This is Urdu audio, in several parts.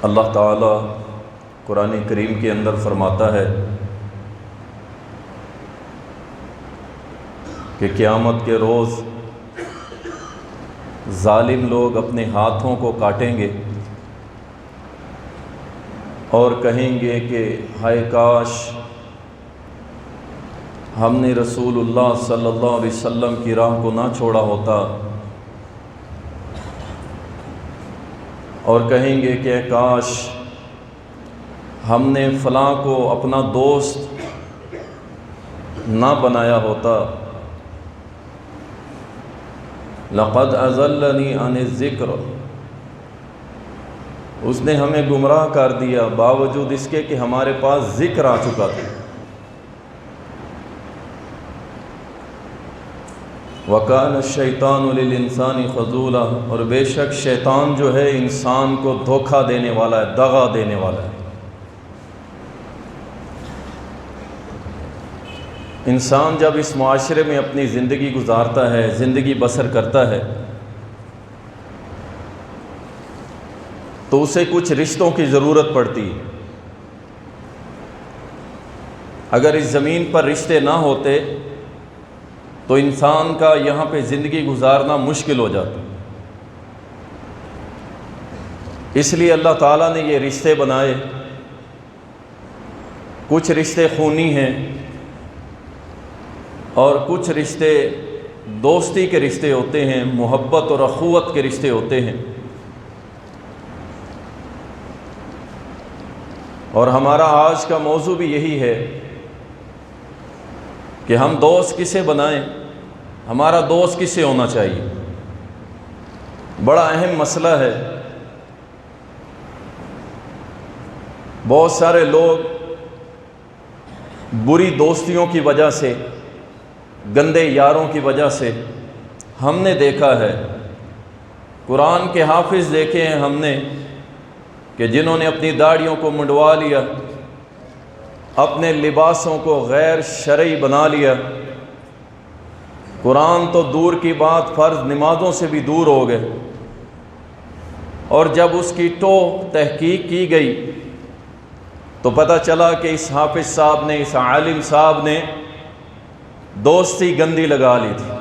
اللہ تعالیٰ قرآن کریم کے اندر فرماتا ہے کہ قیامت کے روز ظالم لوگ اپنے ہاتھوں کو کاٹیں گے اور کہیں گے کہ ہائے کاش ہم نے رسول اللہ صلی اللہ علیہ وسلم کی راہ کو نہ چھوڑا ہوتا، اور کہیں گے کہ کاش ہم نے فلاں کو اپنا دوست نہ بنایا ہوتا، لقد اضلنی عن الذکر، اس نے ہمیں گمراہ کر دیا باوجود اس کے کہ ہمارے پاس ذکر آ چکا تھا۔ وَكَانَ الشَّيْطَانُ لِلْإِنسَانِ خَذُولًا، اور بے شک شیطان جو ہے انسان کو دھوکہ دینے والا ہے، دغا دینے والا ہے۔ انسان جب اس معاشرے میں اپنی زندگی گزارتا ہے، زندگی بسر کرتا ہے، تو اسے کچھ رشتوں کی ضرورت پڑتی ہے۔ اگر اس زمین پر رشتے نہ ہوتے تو انسان کا یہاں پہ زندگی گزارنا مشکل ہو جاتا۔ اس لیے اللہ تعالیٰ نے یہ رشتے بنائے۔ کچھ رشتے خونی ہیں اور کچھ رشتے دوستی کے رشتے ہوتے ہیں، محبت اور اخوت کے رشتے ہوتے ہیں۔ اور ہمارا آج کا موضوع بھی یہی ہے کہ ہم دوست کسے بنائیں، ہمارا دوست کسے ہونا چاہیے۔ بڑا اہم مسئلہ ہے۔ بہت سارے لوگ بری دوستیوں کی وجہ سے، گندے یاروں کی وجہ سے، ہم نے دیکھا ہے، قرآن کے حافظ دیکھے ہیں ہم نے، کہ جنہوں نے اپنی داڑھیوں کو منڈوا لیا، اپنے لباسوں کو غیر شرعی بنا لیا، قرآن تو دور کی بات فرض نمازوں سے بھی دور ہو گئے، اور جب اس کی تحقیق کی گئی تو پتہ چلا کہ اس حافظ صاحب نے، اس عالم صاحب نے دوستی گندی لگا لی تھی،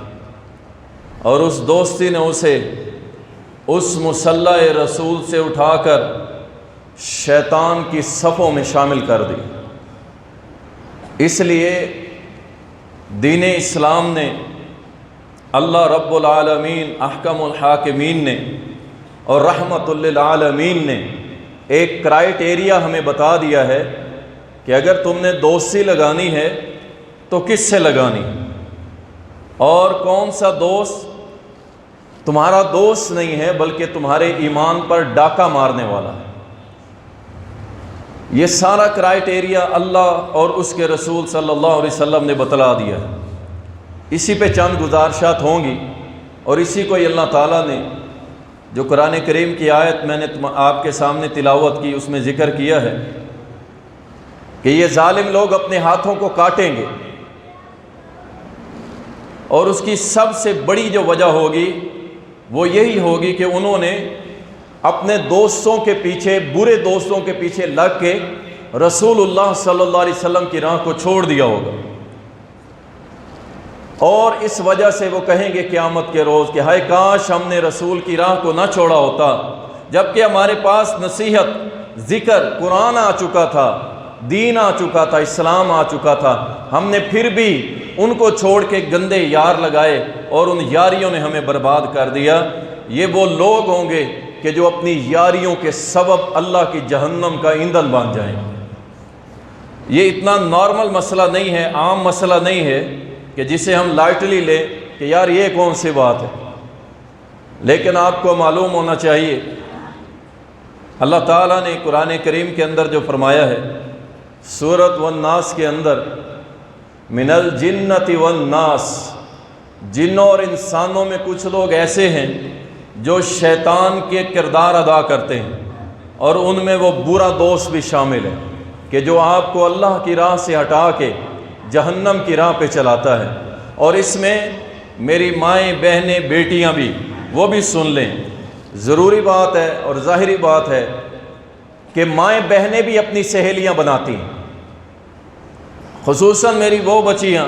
اور اس دوستی نے اسے اس مصلی رسول سے اٹھا کر شیطان کی صفوں میں شامل کر دی۔ اس لیے دین اسلام نے، اللہ رب العالمین احکم الحاکمین نے اور رحمت للعالمین نے ایک کرائیٹیریا ہمیں بتا دیا ہے کہ اگر تم نے دوستی لگانی ہے تو کس سے لگانی، اور کون سا دوست تمہارا دوست نہیں ہے بلکہ تمہارے ایمان پر ڈاکہ مارنے والا ہے۔ یہ سارا کرائیٹیریا اللہ اور اس کے رسول صلی اللہ علیہ وسلم نے بتلا دیا ہے۔ اسی پہ چند گزارشات ہوں گی، اور اسی کو اللہ تعالیٰ نے جو قرآن کریم کی آیت میں نے آپ کے سامنے تلاوت کی، اس میں ذکر کیا ہے کہ یہ ظالم لوگ اپنے ہاتھوں کو کاٹیں گے، اور اس کی سب سے بڑی جو وجہ ہوگی وہ یہی ہوگی کہ انہوں نے اپنے دوستوں کے پیچھے، برے دوستوں کے پیچھے لگ کے رسول اللہ صلی اللہ علیہ وسلم کی راہ کو چھوڑ دیا ہوگا، اور اس وجہ سے وہ کہیں گے قیامت کے روز کہ ہائے کاش ہم نے رسول کی راہ کو نہ چھوڑا ہوتا، جبکہ ہمارے پاس نصیحت، ذکر، قرآن آ چکا تھا، دین آ چکا تھا، اسلام آ چکا تھا، ہم نے پھر بھی ان کو چھوڑ کے گندے یار لگائے اور ان یاریوں نے ہمیں برباد کر دیا۔ یہ وہ لوگ ہوں گے کہ جو اپنی یاریوں کے سبب اللہ کی جہنم کا ایندھن بن جائیں۔ یہ اتنا نارمل مسئلہ نہیں ہے، عام مسئلہ نہیں ہے کہ جسے ہم لائٹلی لیں کہ یار یہ کون سی بات ہے، لیکن آپ کو معلوم ہونا چاہیے اللہ تعالیٰ نے قرآن کریم کے اندر جو فرمایا ہے، سورۃ والناس کے اندر، من الجنۃ والناس، جنوں اور انسانوں میں کچھ لوگ ایسے ہیں جو شیطان کے کردار ادا کرتے ہیں، اور ان میں وہ برا دوست بھی شامل ہے کہ جو آپ کو اللہ کی راہ سے ہٹا کے جہنم کی راہ پہ چلاتا ہے۔ اور اس میں میری مائیں، بہنیں، بیٹیاں بھی، وہ بھی سن لیں، ضروری بات ہے اور ظاہری بات ہے کہ مائیں بہنیں بھی اپنی سہیلیاں بناتی ہیں، خصوصاً میری وہ بچیاں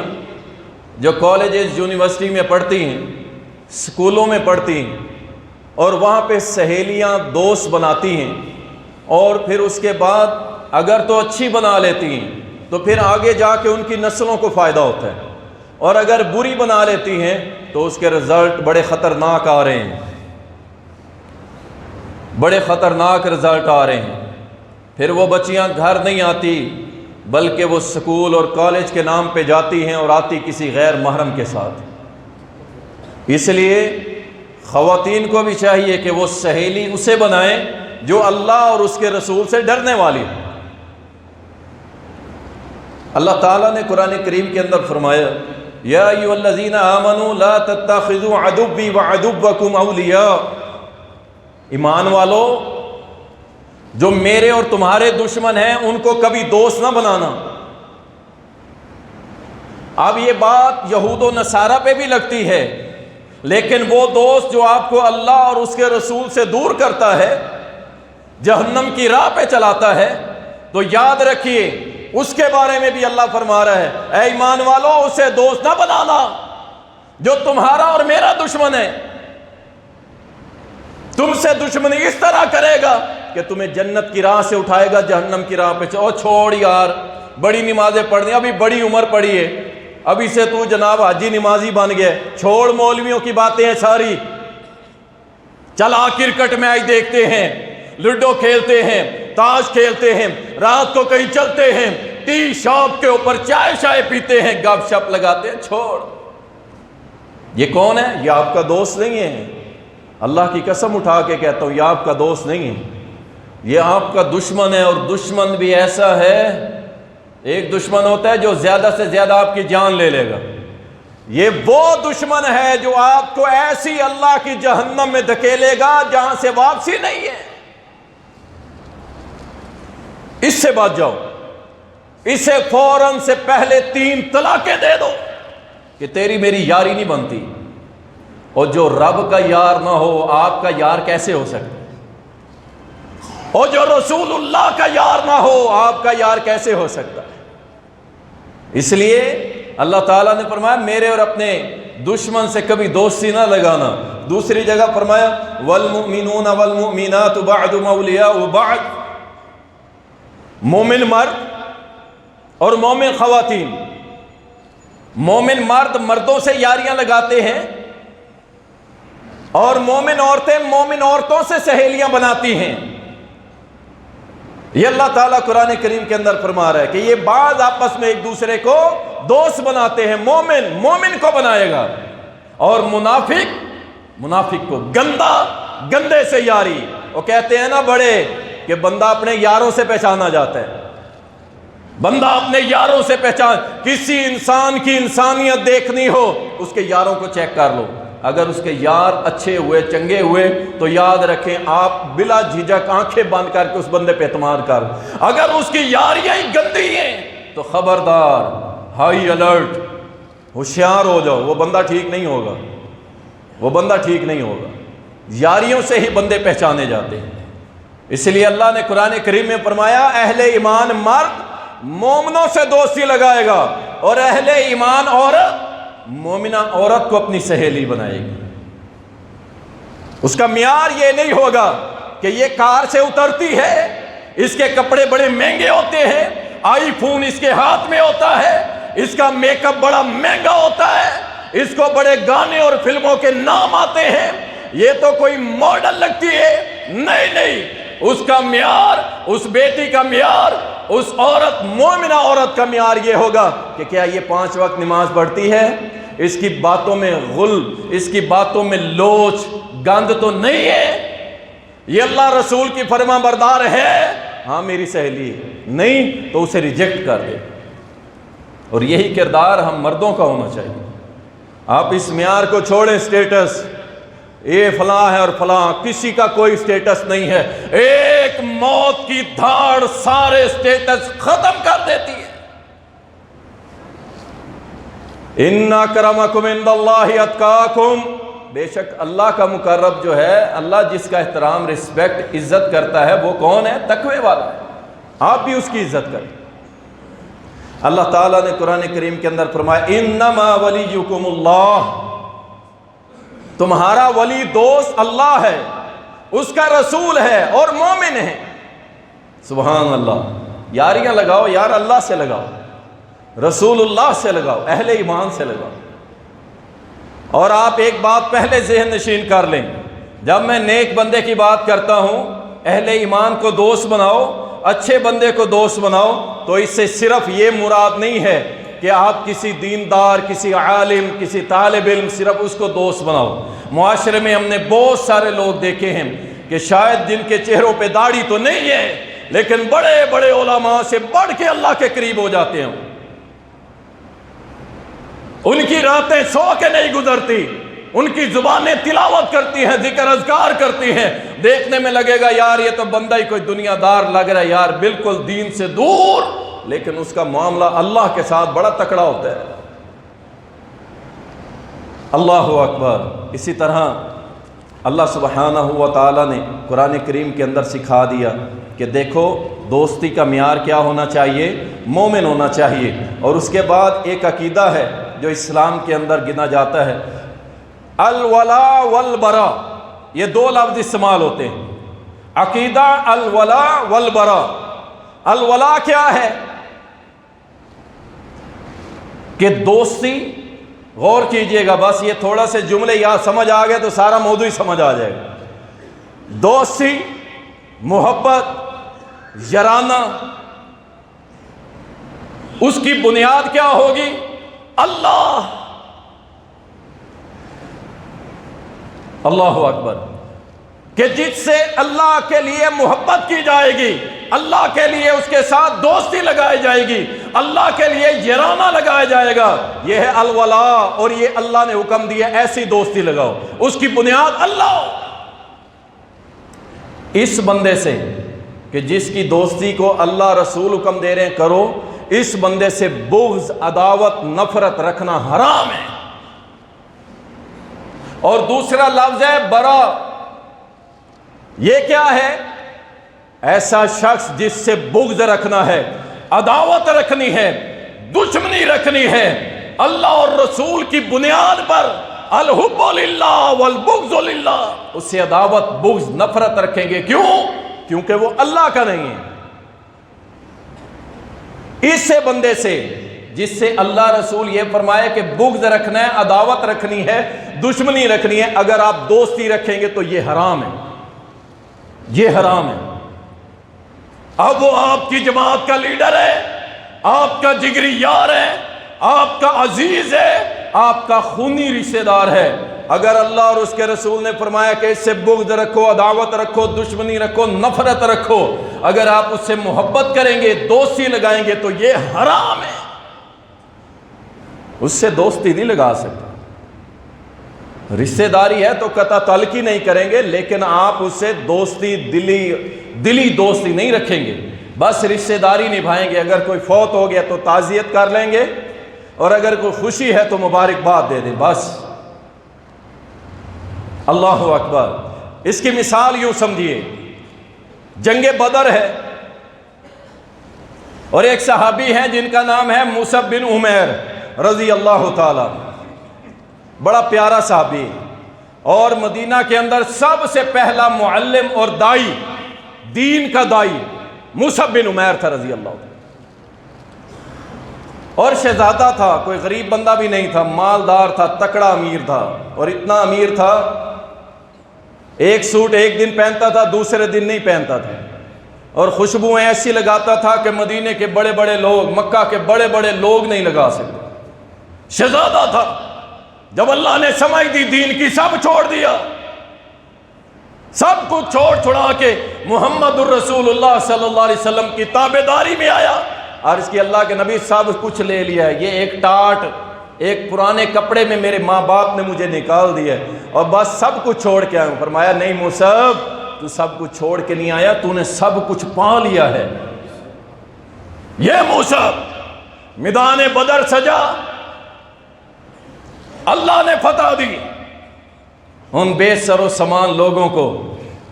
جو کالجز یونیورسٹی میں پڑھتی ہیں، اسکولوں میں پڑھتی ہیں، اور وہاں پہ سہیلیاں دوست بناتی ہیں، اور پھر اس کے بعد اگر تو اچھی بنا لیتی ہیں تو پھر آگے جا کے ان کی نسلوں کو فائدہ ہوتا ہے، اور اگر بری بنا لیتی ہیں تو اس کے رزلٹ بڑے خطرناک آ رہے ہیں، بڑے خطرناک رزلٹ آ رہے ہیں۔ پھر وہ بچیاں گھر نہیں آتی بلکہ وہ سکول اور کالج کے نام پہ جاتی ہیں اور آتی کسی غیر محرم کے ساتھ۔ اس لیے خواتین کو بھی چاہیے کہ وہ سہیلی اسے بنائیں جو اللہ اور اس کے رسول سے ڈرنے والی ہو۔ اللہ تعالیٰ نے قرآن کریم کے اندر فرمایا یا ایھا الذین آمنوا لا تتخذوا عدوی وعدوکم اولیاء، ایمان والو جو میرے اور تمہارے دشمن ہیں ان کو کبھی دوست نہ بنانا۔ اب یہ بات یہود و نصارہ پہ بھی لگتی ہے، لیکن وہ دوست جو آپ کو اللہ اور اس کے رسول سے دور کرتا ہے، جہنم کی راہ پہ چلاتا ہے، تو یاد رکھیے اس کے بارے میں بھی اللہ فرما رہا ہے اے ایمان والو اسے دوست نہ بنانا جو تمہارا اور میرا دشمن ہے۔ تم سے دشمنی اس طرح کرے گا کہ تمہیں جنت کی راہ سے اٹھائے گا جہنم کی راہ پہ۔ چھوڑ یار، بڑی نمازیں پڑھنی، ابھی بڑی عمر پڑی ہے، ابھی سے تو جناب حاجی نمازی بن گئے، چھوڑ مولویوں کی باتیں ہیں ساری، چلا کرکٹ میچ دیکھتے ہیں، لوڈو کھیلتے ہیں، تاش کھیلتے ہیں، رات کو کہیں چلتے ہیں، ٹی شاپ کے اوپر چائے پیتے ہیں، گپ شپ لگاتے ہیں۔ چھوڑ، یہ کون ہے؟ یہ آپ کا دوست نہیں ہے، اللہ کی قسم اٹھا کے کہتا ہوں یہ آپ کا دوست نہیں ہے، یہ آپ کا دشمن ہے۔ اور دشمن بھی ایسا ہے، ایک دشمن ہوتا ہے جو زیادہ سے زیادہ آپ کی جان لے لے گا، یہ وہ دشمن ہے جو آپ کو ایسی اللہ کی جہنم میں دھکیلے گا جہاں سے واپسی نہیں ہے۔ اس سے بچ جاؤ، اسے فوراً سے پہلے 3 طلاقیں دے دو کہ تیری میری یاری نہیں بنتی۔ اور جو رب کا یار نہ ہو آپ کا یار کیسے ہو سکتا ہے؟ اور جو رسول اللہ کا یار نہ ہو آپ کا یار کیسے ہو سکتا ہے؟ اس لیے اللہ تعالیٰ نے فرمایا میرے اور اپنے دشمن سے کبھی دوستی نہ لگانا۔ دوسری جگہ فرمایا والمؤمنون والمؤمنات بعضهم اولیاء بعض، مومن مرد اور مومن خواتین، مومن مرد مردوں سے یاریاں لگاتے ہیں اور مومن عورتیں مومن عورتوں سے سہیلیاں بناتی ہیں۔ یہ اللہ تعالیٰ قرآن کریم کے اندر فرما رہا ہے کہ یہ بعض آپس میں ایک دوسرے کو دوست بناتے ہیں، مومن مومن کو بنائے گا، اور منافق کو گندے سے یاری۔ وہ کہتے ہیں نا بڑے کہ بندہ اپنے یاروں سے پہچانا جاتا ہے، بندہ اپنے یاروں سے پہچان، کسی انسان کی انسانیت دیکھنی ہو اس کے یاروں کو چیک کر لو، اگر اس کے یار اچھے ہوئے چنگے ہوئے تو یاد رکھیں آپ بلا جھجک آنکھیں بند کر کے اس بندے پہ اعتماد کر، اگر اس کی یاریاں ہی گندی ہیں تو خبردار، ہائی الرٹ، ہوشیار ہو جاؤ، وہ بندہ ٹھیک نہیں ہوگا، وہ بندہ ٹھیک نہیں ہوگا۔ یاریوں سے ہی بندے پہچانے جاتے ہیں۔ اس لیے اللہ نے قرآن کریم میں فرمایا اہل ایمان مرد مومنوں سے دوستی لگائے گا اور اہل ایمان عورت مومنہ عورت کو اپنی سہیلی بنائے گی۔ اس کا معیار یہ نہیں ہوگا کہ یہ کار سے اترتی ہے، اس کے کپڑے بڑے مہنگے ہوتے ہیں، آئی فون اس کے ہاتھ میں ہوتا ہے، اس کا میک اپ بڑا مہنگا ہوتا ہے، اس کو بڑے گانے اور فلموں کے نام آتے ہیں، یہ تو کوئی ماڈل لگتی ہے۔ نہیں، اس کا معیار، اس بیٹی کا معیار، اس عورت مومنہ عورت کا معیار یہ ہوگا کہ کیا یہ 5 وقت نماز پڑھتی ہے، اس کی باتوں میں غل، اس کی باتوں میں لوچ گند تو نہیں ہے، یہ اللہ رسول کی فرما بردار ہے، ہاں میری سہیلی ہے، نہیں تو اسے ریجیکٹ کر دے۔ اور یہی کردار ہم مردوں کا ہونا چاہیے۔ آپ اس معیار کو چھوڑیں، سٹیٹس یہ فلاں ہے اور فلاں، کسی کا کوئی سٹیٹس نہیں ہے، ایک موت کی دھاڑ سارے سٹیٹس ختم کر دیتی ہے۔ ان اکرمکم عند اللہ اتقاکم، بے شک اللہ کا مقرب جو ہے، اللہ جس کا احترام، رسپیکٹ، عزت کرتا ہے، وہ کون ہے؟ تقوی والا ہے۔ آپ بھی اس کی عزت کریں۔ اللہ تعالیٰ نے قرآن کریم کے اندر فرمایا انما ولیکم اللہ، تمہارا ولی دوست اللہ ہے، اس کا رسول ہے اور مومن ہے۔ سبحان اللہ۔ یاریاں لگاؤ یار، اللہ سے لگاؤ، رسول اللہ سے لگاؤ، اہل ایمان سے لگاؤ۔ اور آپ ایک بات پہلے ذہن نشین کر لیں، جب میں نیک بندے کی بات کرتا ہوں، اہل ایمان کو دوست بناؤ، اچھے بندے کو دوست بناؤ، تو اس سے صرف یہ مراد نہیں ہے کہ آپ کسی دیندار، کسی عالم، کسی طالب علم صرف اس کو دوست بناؤ۔ معاشرے میں ہم نے بہت سارے لوگ دیکھے ہیں کہ شاید جن کے چہروں پہ داڑھی تو نہیں ہے، لیکن بڑے بڑے علماء سے بڑھ کے اللہ کے قریب ہو جاتے ہیں۔ ان کی راتیں سو کے نہیں گزرتی، ان کی زبانیں تلاوت کرتی ہیں، ذکر اذکار کرتی ہیں، دیکھنے میں لگے گا یار یہ تو بندہ ہی کوئی دنیا دار لگ رہا ہے یار، بالکل دین سے دور، لیکن اس کا معاملہ اللہ کے ساتھ بڑا تکڑا ہوتا ہے۔ اللہ اکبر۔ اسی طرح اللہ سبحانہ و تعالیٰ نے قرآن کریم کے اندر سکھا دیا کہ دیکھو دوستی کا معیار کیا ہونا چاہیے، مومن ہونا چاہیے۔ اور اس کے بعد ایک عقیدہ ہے جو اسلام کے اندر گنا جاتا ہے، الولا والبرا، یہ دو لفظ استعمال ہوتے ہیں، عقیدہ الولا والبرا۔ الولا کیا ہے؟ کہ دوستی، غور کیجئے گا، بس یہ تھوڑا سے جملے یاد سمجھ آ گئے تو سارا موضوع ہی سمجھ آ جائے گا۔ دوستی، محبت، یارانہ، اس کی بنیاد کیا ہوگی؟ اللہ۔ اللہ اکبر۔ کہ جس سے اللہ کے لیے محبت کی جائے گی، اللہ کے لیے اس کے ساتھ دوستی لگائی جائے گی، اللہ کے لیے یارانہ لگایا جائے گا، یہ ہے الولا۔ اور یہ اللہ نے حکم دیا ایسی دوستی لگاؤ، اس کی بنیاد اللہ ہو۔ اس بندے سے کہ جس کی دوستی کو اللہ رسول حکم دے رہے ہیں کرو، اس بندے سے بغض، عداوت، نفرت رکھنا حرام ہے۔ اور دوسرا لفظ ہے برا۔ یہ کیا ہے؟ ایسا شخص جس سے بغض رکھنا ہے، عداوت رکھنی ہے، دشمنی رکھنی ہے، اللہ اور رسول کی بنیاد پر، الحب للہ والبغض للہ، اس سے عداوت، بغض، نفرت رکھیں گے۔ کیوں؟ کیونکہ وہ اللہ کا نہیں ہے۔ اس سے بندے سے جس سے اللہ رسول یہ فرمائے کہ بغض رکھنا ہے، عداوت رکھنی ہے، دشمنی رکھنی ہے، اگر آپ دوستی رکھیں گے تو یہ حرام ہے، یہ حرام ہے۔ اب وہ آپ کی جماعت کا لیڈر ہے، آپ کا جگری یار ہے، آپ کا عزیز ہے، آپ کا خونی رشتہ دار ہے، اگر اللہ اور اس کے رسول نے فرمایا کہ اس سے بغض رکھو، عداوت رکھو، دشمنی رکھو، نفرت رکھو، اگر آپ اس سے محبت کریں گے، دوستی لگائیں گے تو یہ حرام ہے۔ اس سے دوستی نہیں لگا سکتے۔ رشتہ داری ہے تو قطع تعلقی نہیں کریں گے، لیکن آپ اس سے دوستی، دلی دوستی نہیں رکھیں گے، بس رشتہ داری نبھائیں گے۔ اگر کوئی فوت ہو گیا تو تعزیت کر لیں گے، اور اگر کوئی خوشی ہے تو مبارکباد دے دیں، بس۔ اللہ اکبر۔ اس کی مثال یوں سمجھیے، جنگ بدر ہے، اور ایک صحابی ہیں جن کا نام ہے مصعب بن عمیر رضی اللہ تعالی، بڑا پیارا صحابی، اور مدینہ کے اندر سب سے پہلا معلم اور دائی، دین کا دائی مصعب بن عمیر تھا رضی اللہ تعالی، اور شہزادہ تھا، کوئی غریب بندہ بھی نہیں تھا، مالدار تھا، تکڑا امیر تھا، اور اتنا امیر تھا ایک سوٹ ایک دن پہنتا تھا، دوسرے دن نہیں پہنتا تھا، اور خوشبوئیں ایسی لگاتا تھا کہ مدینے کے بڑے بڑے لوگ، مکہ کے بڑے بڑے لوگ نہیں لگا سکتے۔ شہزادہ تھا، جب اللہ نے سمجھ دی دین کی، سب چھوڑ دیا، سب کچھ چھوڑ چھڑا کے محمد الرسول اللہ صلی اللہ علیہ وسلم کی تابعداری میں آیا۔ عرض کی اللہ کے نبی سب کچھ لے لیا ہے، یہ ایک ٹاٹ، ایک پرانے کپڑے میں میرے ماں باپ نے مجھے نکال دیا ہے، اور بس سب کچھ چھوڑ کے آیا ہوں۔ فرمایا نہیں مصعب، تو سب کچھ چھوڑ کے نہیں آیا، تو نے سب کچھ پا لیا ہے۔ یہ مصعب، میدان بدر سجا، اللہ نے فتح دی، ان بے سر و سامان لوگوں کو،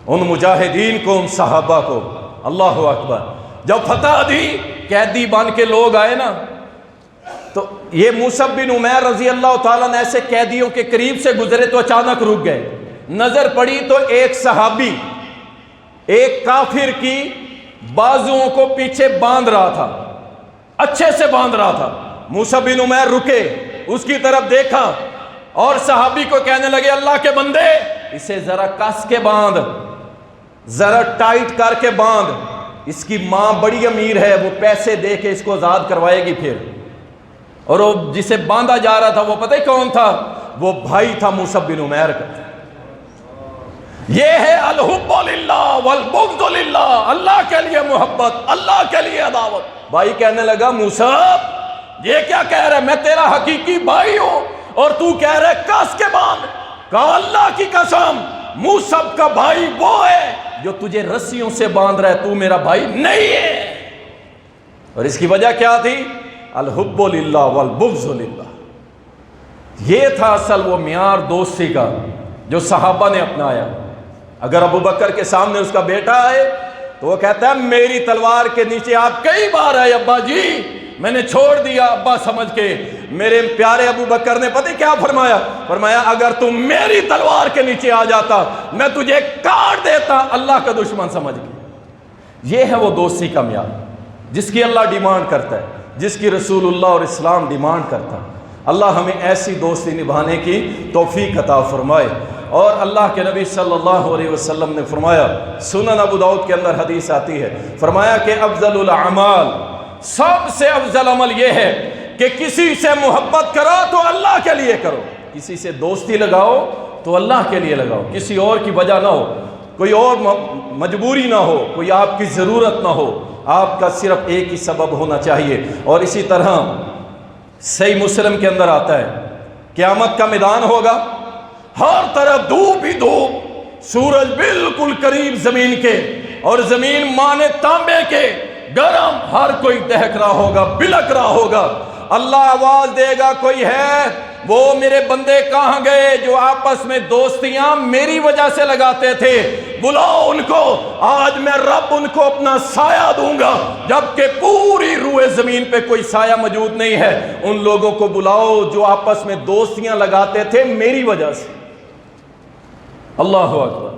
ان مجاہدین کو، ان صحابہ کو۔ اللہ اکبر۔ جب فتح دی، قیدی بن کے لوگ آئے نا، تو یہ مصعب بن عمیر رضی اللہ تعالیٰ نے ایسے قیدیوں کے قریب سے گزرے تو اچانک رک گئے۔ نظر پڑی تو ایک صحابی ایک کافر کی بازوؤں کو پیچھے باندھ رہا تھا، اچھے سے باندھ رہا تھا۔ مصعب بن عمیر رکے، اس کی طرف دیکھا اور صحابی کو کہنے لگے، اللہ کے بندے اسے ذرا کس کے باندھ، ذرا ٹائٹ کر کے باندھ، اس کی ماں بڑی امیر ہے، وہ پیسے دے کے اس کو آزاد کروائے گی پھر۔ اور وہ جسے باندھا جا رہا تھا وہ پتہ ہی کون تھا؟ وہ بھائی تھا مصعب بن عمیر کا۔ یہ ہے الحب للہ والبغض للہ، اللہ کے لیے محبت، اللہ کے لیے عداوت۔ بھائی کہنے لگا، مصعب یہ کیا کہہ رہا ہے؟ میں تیرا حقیقی بھائی ہوں اور تو کہہ رہا ہے کس کے باندھ۔ کہا اللہ کی قسم، مصعب کا بھائی وہ ہے جو تجھے رسیوں سے باندھ رہا ہے، تو میرا بھائی نہیں ہے۔ اور اس کی وجہ کیا تھی؟ الحب للہ والبغض للہ۔ یہ تھا اصل وہ معیار دوستی کا جو صحابہ نے اپنایا۔ اگر ابو بکر کے سامنے اس کا بیٹا آئے تو وہ کہتا ہے، میری تلوار کے نیچے آپ کئی بار آئے ابا جی، میں نے چھوڑ دیا ابا سمجھ کے۔ میرے پیارے ابو بکر نے پتہ کیا فرمایا؟ فرمایا اگر تم میری تلوار کے نیچے آ جاتا میں تجھے کاٹ دیتا، اللہ کا دشمن سمجھ کے۔ یہ ہے وہ دوستی کا معیار جس کی اللہ ڈیمانڈ کرتا ہے، جس کی رسول اللہ اور اسلام ڈیمانڈ کرتا ہے۔ اللہ ہمیں ایسی دوستی نبھانے کی توفیق عطا فرمائے۔ اور اللہ کے نبی صلی اللہ علیہ وسلم نے فرمایا، سنن ابو داؤد کے اندر حدیث آتی ہے، فرمایا کہ افضل الاعمال، سب سے افضل عمل یہ ہے کہ کسی سے محبت کرو تو اللہ کے لیے کرو، کسی سے دوستی لگاؤ تو اللہ کے لیے لگاؤ، کسی اور کی وجہ نہ ہو، کوئی اور مجبوری نہ ہو، کوئی آپ کی ضرورت نہ ہو، آپ کا صرف ایک ہی سبب ہونا چاہیے۔ اور اسی طرح صحیح مسلم کے اندر آتا ہے، قیامت کا میدان ہوگا، ہر طرف دھوپ ہی دھوپ، سورج بالکل قریب زمین کے اور زمین مانے تانبے کے، گرم، ہر کوئی دہک رہا ہوگا، بلک رہا ہوگا۔ اللہ آواز دے گا، کوئی ہے؟ وہ میرے بندے کہاں گئے جو آپس میں دوستیاں میری وجہ سے لگاتے تھے؟ بلاؤ ان کو، آج میں رب ان کو اپنا سایہ دوں گا، جبکہ پوری روئے زمین پہ کوئی سایہ موجود نہیں ہے۔ ان لوگوں کو بلاؤ جو آپس میں دوستیاں لگاتے تھے میری وجہ سے۔ اللہ اکبر۔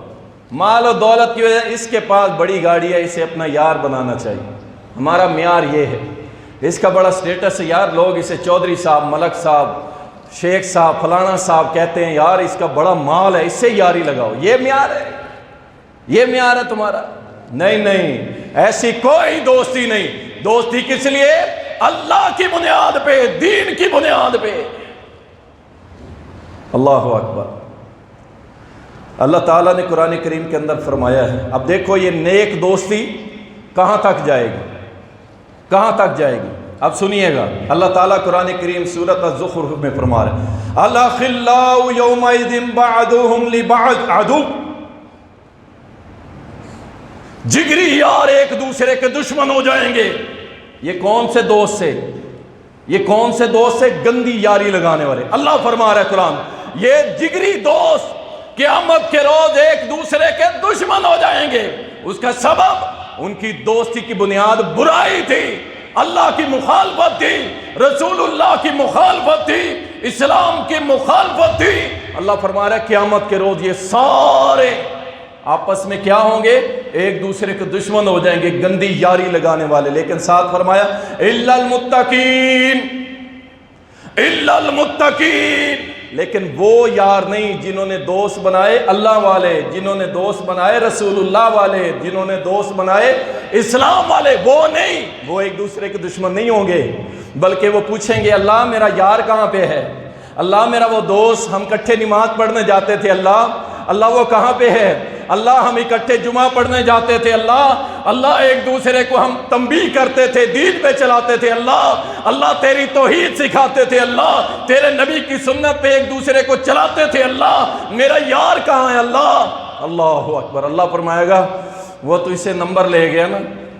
مال و دولت کی وجہ، اس کے پاس بڑی گاڑی ہے، اسے اپنا یار بنانا چاہیے۔ ہمارا معیار یہ ہے، اس کا بڑا سٹیٹس ہے، یار لوگ اسے چودھری صاحب، ملک صاحب، شیخ صاحب، فلانا صاحب کہتے ہیں، یار اس کا بڑا مال ہے، اس سے یاری لگاؤ۔ یہ معیار ہے؟ یہ معیار ہے تمہارا؟ نہیں نہیں، ایسی کوئی دوستی نہیں۔ دوستی کس لیے؟ اللہ کی بنیاد پہ، دین کی بنیاد پہ۔ اللہ اکبر۔ اللہ تعالیٰ نے قرآن کریم کے اندر فرمایا ہے، اب دیکھو یہ نیک دوستی کہاں تک جائے گی، کہاں تک جائے گی؟ اب سنیے گا، اللہ تعالیٰ قرآن کریم سورۃ الزخرف میں فرما رہے ہیں، الأخلاء يومئذ بعضهم لبعض عدو، جگری یار ایک دوسرے کے دشمن ہو جائیں گے۔ یہ کون سے دوست سے؟ یہ کون سے دوست سے؟ گندی یاری لگانے والے۔ اللہ فرما رہا ہے قرآن، یہ جگری دوست قیامت کے روز ایک دوسرے کے دشمن ہو جائیں گے۔ اس کا سبب ان کی دوستی کی بنیاد برائی تھی، اللہ کی مخالفت تھی، رسول اللہ کی مخالفت تھی، اسلام کی مخالفت تھی۔ اللہ فرما رہا ہے قیامت کے روز یہ سارے آپس میں کیا ہوں گے؟ ایک دوسرے کے دشمن ہو جائیں گے، گندی یاری لگانے والے۔ لیکن ساتھ فرمایا الا المتقین، الا المتقین، لیکن وہ یار نہیں جنہوں نے دوست بنائے اللہ والے، جنہوں نے دوست بنائے رسول اللہ والے، جنہوں نے دوست بنائے اسلام والے، وہ نہیں، وہ ایک دوسرے کے دشمن نہیں ہوں گے، بلکہ وہ پوچھیں گے اللہ میرا یار کہاں پہ ہے؟ اللہ میرا وہ دوست، ہم اکٹھے نماز پڑھنے جاتے تھے، اللہ وہ کہاں پہ ہے؟ اللہ ہم اکٹھے جمعہ پڑھنے جاتے تھے، اللہ ایک دوسرے کو ہم تنبیہ کرتے تھے، دین پہ چلاتے تھے، اللہ تیری توحید سکھاتے تھے، اللہ تیرے نبی کی سنت پہ ایک دوسرے کو چلاتے تھے، اللہ میرا یار کہاں ہے؟ اللہ اکبر۔ اللہ فرمائے گا وہ تو اسے نمبر لے گیا نا،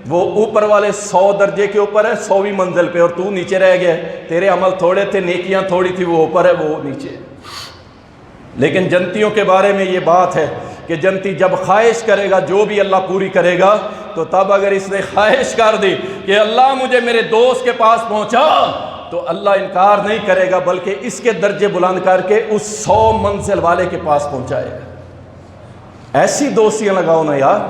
وہ اوپر والے 100 درجے کے اوپر ہے، 100ویں منزل پہ، اور تو نیچے رہ گیا، تیرے عمل تھوڑے تھے، نیکیاں تھوڑی تھی، وہ اوپر ہے وہ نیچے۔ لیکن جنتیوں کے بارے میں یہ بات ہے کہ جنتی جب خواہش کرے گا جو بھی اللہ پوری کرے گا، تو تب اگر اس نے خواہش کر دی کہ اللہ مجھے میرے دوست کے پاس پہنچا، تو اللہ انکار نہیں کرے گا، بلکہ اس کے درجے بلند کر کے اس 100 منزل والے کے پاس پہنچائے گا۔ ایسی دوستیاں لگاؤ نا یار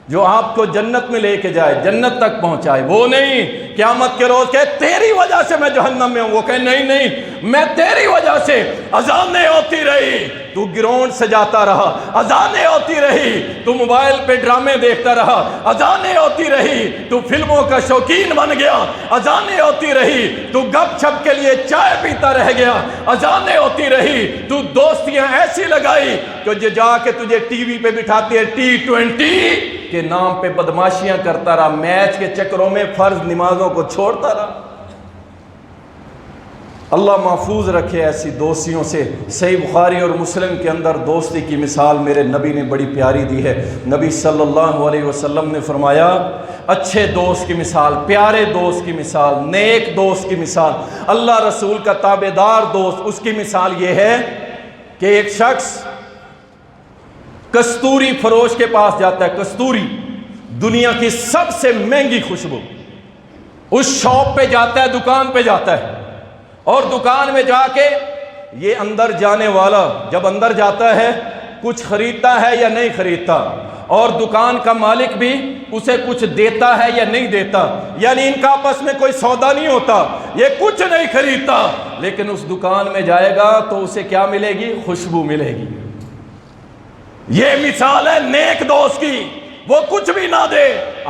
جو آپ کو جنت میں لے کے جائے، جنت تک پہنچائے۔ وہ نہیں قیامت کے روز کہ تیری وجہ سے میں جہنم میں ہوں، وہ کہے نہیں نہیں، میں تیری وجہ سے اذانیں ہوتی رہی، تو گراؤنڈ سجاتا رہا، اذانیں ہوتی رہی، تو موبائل پہ ڈرامے دیکھتا رہا، اذانیں ہوتی رہی، تو فلموں کا شوقین بن گیا، اذانیں ہوتی رہی، تو گپ چھپ کے لیے چائے پیتا رہ گیا، اذانیں ہوتی رہی، تو دوستیاں ایسی لگائی کہ جو جا کے تجھے ٹی وی پہ بٹھاتی ہے T20 کے نام پہ بدماشیاں کرتا رہا، میچ کے چکروں میں فرض نمازوں کو چھوڑتا رہا۔ اللہ محفوظ رکھے ایسی دوستیوں سے۔ صحیح بخاری اور مسلم کے اندر دوستی کی مثال میرے نبی نے بڑی پیاری دی ہے۔ نبی صلی اللہ علیہ وسلم نے فرمایا، اچھے دوست کی مثال، پیارے دوست کی مثال، نیک دوست کی مثال، اللہ رسول کا تابعدار دوست، اس کی مثال یہ ہے کہ ایک شخص کستوری فروش کے پاس جاتا ہے۔ کستوری دنیا کی سب سے مہنگی خوشبو، اس شاپ پہ جاتا ہے، دکان پہ جاتا ہے، اور دکان میں جا کے یہ اندر جانے والا جب اندر جاتا ہے کچھ خریدتا ہے یا نہیں خریدتا، اور دکان کا مالک بھی اسے کچھ دیتا ہے یا نہیں دیتا، یعنی ان کا آپس میں کوئی سودا نہیں ہوتا، یہ کچھ نہیں خریدتا، لیکن اس دکان میں جائے گا تو اسے کیا ملے گی؟ خوشبو ملے گی۔ یہ مثال ہے نیک دوست کی۔ وہ کچھ بھی نہ دے،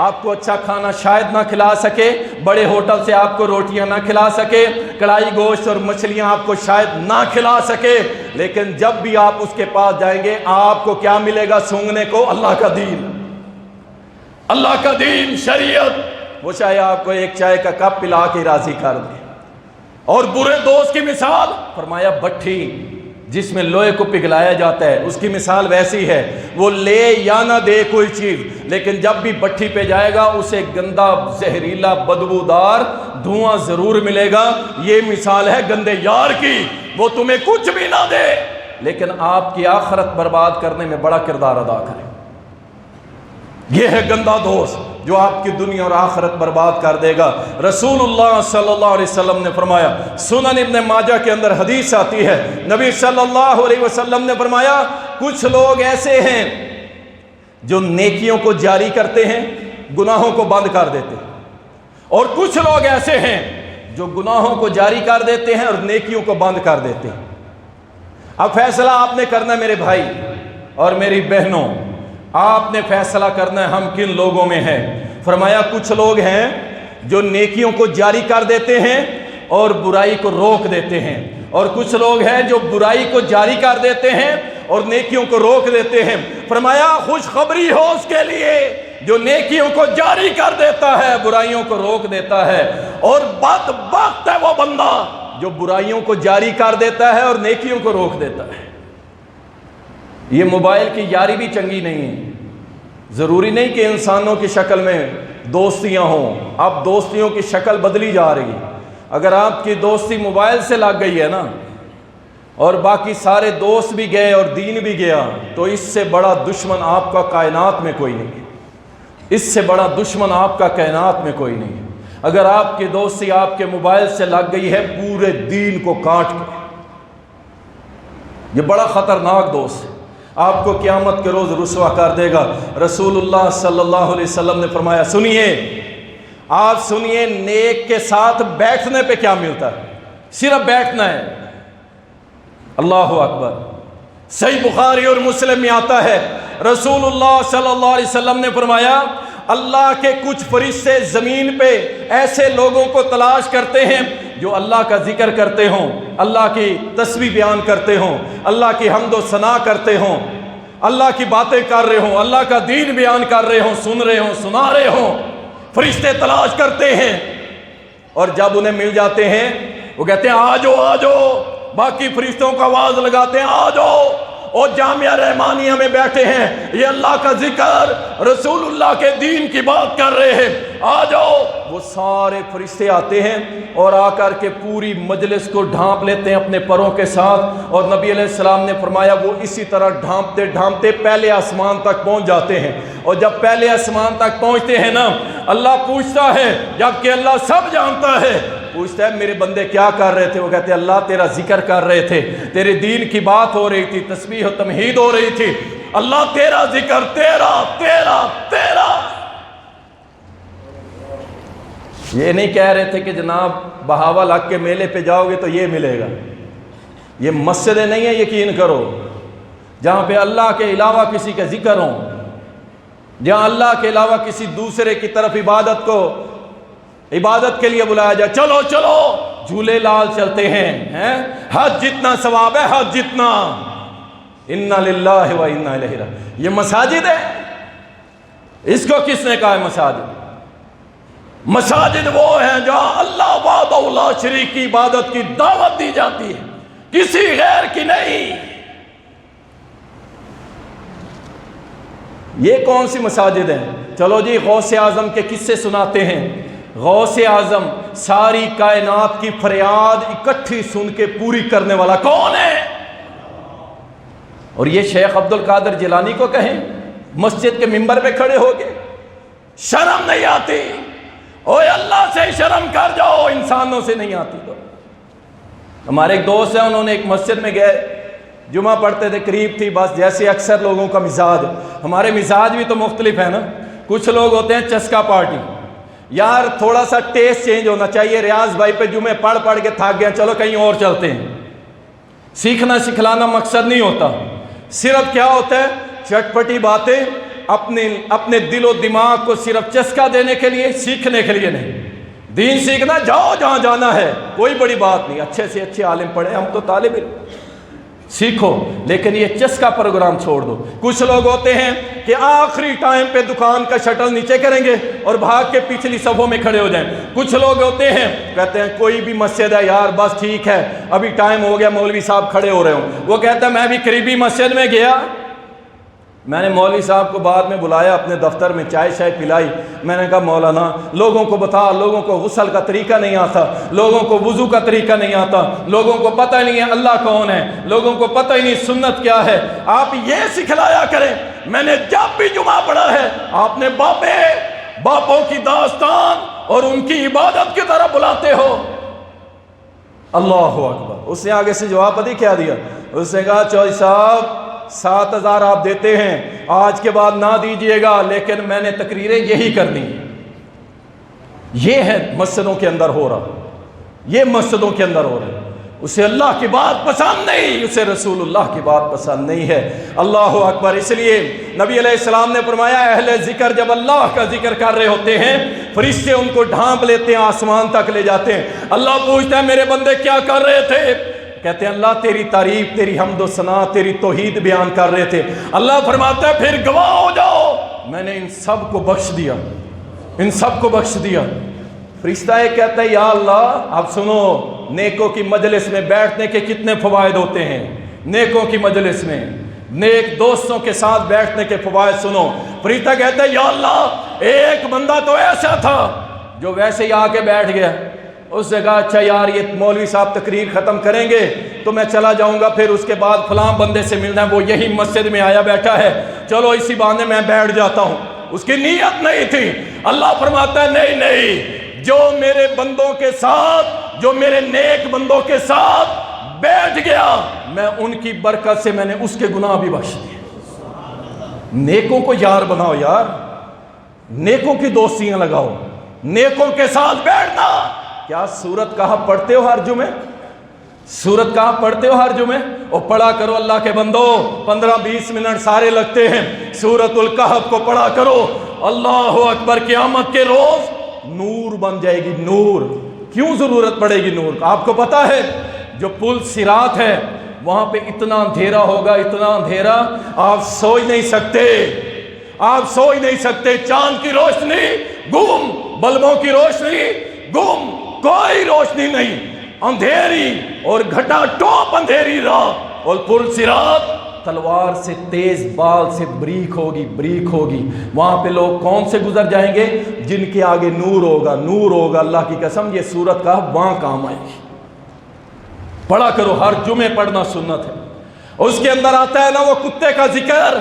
آپ کو اچھا کھانا شاید نہ کھلا سکے، بڑے ہوٹل سے آپ کو روٹیاں نہ کھلا سکے، کڑھائی گوشت اور مچھلیاں آپ کو شاید نہ کھلا سکے، لیکن جب بھی آپ اس کے پاس جائیں گے آپ کو کیا ملے گا سونگنے کو؟ اللہ کا دین، اللہ کا دین، شریعت۔ وہ چاہے آپ کو ایک چائے کا کپ پلا کے راضی کر دے۔ اور برے دوست کی مثال فرمایا بٹھی جس میں لوہے کو پگھلایا جاتا ہے، اس کی مثال ویسی ہے، وہ لے یا نہ دے کوئی چیز، لیکن جب بھی بٹھی پہ جائے گا اسے گندا زہریلا بدبودار دھواں ضرور ملے گا۔ یہ مثال ہے گندے یار کی، وہ تمہیں کچھ بھی نہ دے لیکن آپ کی آخرت برباد کرنے میں بڑا کردار ادا کرے۔ یہ ہے گندا دوست جو آپ کی دنیا اور آخرت برباد کر دے گا۔ رسول اللہ صلی اللہ علیہ وسلم نے فرمایا، سنن ابن ماجہ کے اندر حدیث آتی ہے، نبی صلی اللہ علیہ وسلم نے فرمایا کچھ لوگ ایسے ہیں جو نیکیوں کو جاری کرتے ہیں، گناہوں کو بند کر دیتے ہیں، اور کچھ لوگ ایسے ہیں جو گناہوں کو جاری کر دیتے ہیں اور نیکیوں کو بند کر دیتے ہیں۔ اب فیصلہ آپ نے کرنا ہے میرے بھائی اور میری بہنوں، آپ نے فیصلہ کرنا ہے ہم کن لوگوں میں ہیں۔ فرمایا کچھ لوگ ہیں جو نیکیوں کو جاری کر دیتے ہیں اور برائی کو روک دیتے ہیں، اور کچھ لوگ ہیں جو برائی کو جاری کر دیتے ہیں اور نیکیوں کو روک دیتے ہیں۔ فرمایا خوشخبری ہو اس کے لیے جو نیکیوں کو جاری کر دیتا ہے، برائیوں کو روک دیتا ہے، اور بدبخت ہے وہ بندہ جو برائیوں کو جاری کر دیتا ہے اور نیکیوں کو روک دیتا ہے۔ یہ موبائل کی یاری بھی چنگی نہیں ہے۔ ضروری نہیں کہ انسانوں کی شکل میں دوستیاں ہوں، اب دوستیوں کی شکل بدلی جا رہی ہے۔ اگر آپ کی دوستی موبائل سے لگ گئی ہے نا، اور باقی سارے دوست بھی گئے اور دین بھی گیا، تو اس سے بڑا دشمن آپ کا کائنات میں کوئی نہیں ہے۔ اس سے بڑا دشمن آپ کا کائنات میں کوئی نہیں ہے۔ اگر آپ کی دوستی آپ کے موبائل سے لگ گئی ہے پورے دین کو کاٹ کے، یہ بڑا خطرناک دوست ہے، آپ کو قیامت کے روز رسوا کر دے گا۔ رسول اللہ صلی اللہ علیہ وسلم نے فرمایا، سنیے، آپ سنیے، نیک کے ساتھ بیٹھنے پہ کیا ملتا ہے؟ صرف بیٹھنا ہے۔ اللہ اکبر۔ صحیح بخاری اور مسلم میں آتا ہے، رسول اللہ صلی اللہ علیہ وسلم نے فرمایا، اللہ کے کچھ فرشتے زمین پہ ایسے لوگوں کو تلاش کرتے ہیں جو اللہ کا ذکر کرتے ہوں، اللہ کی تسبیح بیان کرتے ہوں، اللہ کی حمد و ثنا کرتے ہوں، اللہ کی باتیں کر رہے ہوں، اللہ کا دین بیان کر رہے ہوں، سن رہے ہوں، سنا رہے ہوں۔ فرشتے تلاش کرتے ہیں، اور جب انہیں مل جاتے ہیں وہ کہتے ہیں آ جاؤ آ جاؤ، باقی فرشتوں کا آواز لگاتے ہیں آ جاؤ، اور جامعہ رحمانیہ میں بیٹھے ہیں، یہ اللہ کا ذکر، رسول اللہ کے دین کی بات کر رہے ہیں، آ جاؤ۔ وہ سارے فرشتے آتے ہیں اور آ کر کے پوری مجلس کو ڈھانپ لیتے ہیں اپنے پروں کے ساتھ، اور نبی علیہ السلام نے فرمایا وہ اسی طرح ڈھانپتے ڈھانپتے پہلے آسمان تک پہنچ جاتے ہیں، اور جب پہلے آسمان تک پہنچتے ہیں نا، اللہ پوچھتا ہے، جبکہ اللہ سب جانتا ہے، پوچھتا ہے میرے بندے کیا کر رہے تھے؟ وہ کہتے ہیں اللہ تیرا ذکر کر رہے تھے، تیرے دین کی بات ہو رہی تھی، تسبیح و تمہید ہو رہی تھی، اللہ تیرا ذکر، تیرا تیرا تیرا۔ یہ نہیں کہہ رہے تھے کہ جناب بہاول حق کے میلے پہ جاؤ گے تو یہ ملے گا۔ یہ مسجدیں نہیں ہیں، یقین کرو، جہاں پہ اللہ کے علاوہ کسی کا ذکر ہو، جہاں اللہ کے علاوہ کسی دوسرے کی طرف عبادت کے لیے بلایا جائے۔ چلو چلو جھولے لال چلتے ہیں، حج جتنا ثواب ہے، حج جتنا، انا للہ و انا الیہ راجعون۔ یہ مساجد ہے؟ اس کو کس نے کہا ہے مساجد؟ مساجد وہ ہیں جہاں اللہ وحدہ لا شریک کی عبادت کی دعوت دی جاتی ہے، کسی غیر کی نہیں۔ یہ کون سی مساجد ہیں؟ چلو جی غوث اعظم کے قصے سناتے ہیں۔ غوث اعظم ساری کائنات کی فریاد اکٹھی سن کے پوری کرنے والا کون ہے؟ اور یہ شیخ عبد القادر جیلانی کو کہیں مسجد کے ممبر پہ کھڑے ہو گئے، شرم نہیں آتی؟ اوے اللہ سے شرم کر جاؤ، انسانوں سے نہیں آتی۔ تو ہمارے ایک دوست ہیں، انہوں نے ایک مسجد میں گئے، جمعہ پڑھتے تھے، قریب تھی بس، جیسے اکثر لوگوں کا مزاج، ہمارے مزاج بھی تو مختلف ہے نا۔ کچھ لوگ ہوتے ہیں چسکا پارٹی، یار تھوڑا سا ٹیسٹ چینج ہونا چاہیے، ریاض بھائی پہ جمعے پڑھ کے تھک گیا، چلو کہیں اور چلتے ہیں۔ سیکھنا سکھلانا مقصد نہیں ہوتا، صرف کیا ہوتا ہے چٹپٹی باتیں اپنے دل و دماغ کو صرف چسکا دینے کے لیے، سیکھنے کے لیے نہیں۔ دین سیکھنا جاؤ جہاں جانا ہے، کوئی بڑی بات نہیں، اچھے سے اچھے عالم پڑھے، ہم تو طالب علم، سیکھو، لیکن یہ چسکا پروگرام چھوڑ دو۔ کچھ لوگ ہوتے ہیں کہ آخری ٹائم پہ دکان کا شٹر نیچے کریں گے اور بھاگ کے پچھلی صفوں میں کھڑے ہو جائیں۔ کچھ لوگ ہوتے ہیں کہتے ہیں کوئی بھی مسجد ہے یار بس ٹھیک ہے، ابھی ٹائم ہو گیا، مولوی صاحب کھڑے ہو رہے ہوں۔ وہ کہتا ہے میں بھی قریبی مسجد میں گیا، میں نے مولوی صاحب کو بعد میں بلایا اپنے دفتر میں، چائے شائے پلائی، میں نے کہا مولانا لوگوں کو بتا، لوگوں کو غسل کا طریقہ نہیں آتا، لوگوں کو وضو کا طریقہ نہیں آتا، لوگوں کو پتہ نہیں ہے اللہ کون ہے، لوگوں کو پتہ ہی نہیں سنت کیا ہے، آپ یہ سکھلایا کریں۔ میں نے جب بھی جمعہ پڑھا ہے آپ نے باپوں کی داستان اور ان کی عبادت کی طرح بلاتے ہو۔ اللہ اکبر۔ اس نے آگے سے جواب پتہ کیا دیا؟ اس نے کہا چوہدری صاحب 7,000 آپ دیتے ہیں، آج کے بعد نہ دیجئے گا، لیکن میں نے تقریریں یہی کرنی۔ یہ ہے مسجدوں کے اندر ہو رہا، یہ مسجدوں کے اندر ہو رہا۔ اسے اللہ کی بات پسند نہیں، اسے رسول اللہ کی بات پسند نہیں ہے۔ اللہ اکبر۔ اس لیے نبی علیہ السلام نے فرمایا اہل ذکر جب اللہ کا ذکر کر رہے ہوتے ہیں، فرشتے ان کو ڈھانپ لیتے ہیں، آسمان تک لے جاتے ہیں۔ اللہ پوچھتا ہے میرے بندے کیا کر رہے تھے؟ کہتے ہیں اللہ تیری تعریف، تیری حمد و ثنا، تیری توحید بیان کر رہے تھے۔ اللہ فرماتا ہے پھر گواہ ہو جاؤ، میں نے ان سب کو بخش دیا، ان سب کو بخش دیا۔ فرشتہ ایک کہتا ہے یا اللہ اب سنو، نیکوں کی مجلس میں بیٹھنے کے کتنے فوائد ہوتے ہیں، نیکوں کی مجلس میں نیک دوستوں کے ساتھ بیٹھنے کے فوائد سنو۔ فرشتہ کہتا ہے یا اللہ ایک بندہ تو ایسا تھا جو ویسے ہی آ کے بیٹھ گیا، اس نے کہا اچھا یار یہ مولوی صاحب تقریر ختم کریں گے تو میں چلا جاؤں گا، پھر اس کے بعد فلاں بندے سے ملنا ہے، وہ یہی مسجد میں آیا بیٹھا ہے، چلو اسی بہانے میں بیٹھ جاتا ہوں۔ اس کی نیت نہیں تھی۔ اللہ فرماتا ہے نہیں نہیں، جو میرے بندوں کے ساتھ، جو میرے نیک بندوں کے ساتھ بیٹھ گیا، میں ان کی برکت سے میں نے اس کے گناہ بھی بخش دیے۔ نیکوں کو یار بناؤ یار، نیکوں کی دوستیاں لگاؤ، نیکوں کے ساتھ بیٹھنا۔ کیا سورت کہاں پڑھتے ہو ہر جمعے؟ سورت کہاں پڑھتے ہو ہر جمعے؟ اور پڑھا کرو اللہ کے بندو، 15-20 منٹ سارے لگتے ہیں، سورت الکہف کو پڑھا کرو۔ اللہ اکبر۔ قیامت کے روز نور بن جائے گی، نور۔ کیوں ضرورت پڑے گی نور؟ آپ کو پتا ہے جو پل صراط ہے وہاں پہ اتنا اندھیرا ہوگا، اتنا اندھیرا آپ سوچ نہیں سکتے، آپ سوچ نہیں سکتے۔ چاند کی روشنی گم، بلبوں کی روشنی گم، کوئی روشنی نہیں، اندھیری اور گھٹا ٹوپ اندھیری راہ، اور پل صراط تلوار سے تیز بال سے بریک ہوگی. وہاں پہ لوگ کون سے گزر جائیں گے؟ جن کے آگے نور ہوگا. اللہ کی قسم یہ سورت کا وہاں کام آئے گی. پڑھا کرو، ہر جمعے پڑھنا سنت ہے. اس کے اندر آتا ہے نا وہ کتے کا ذکر،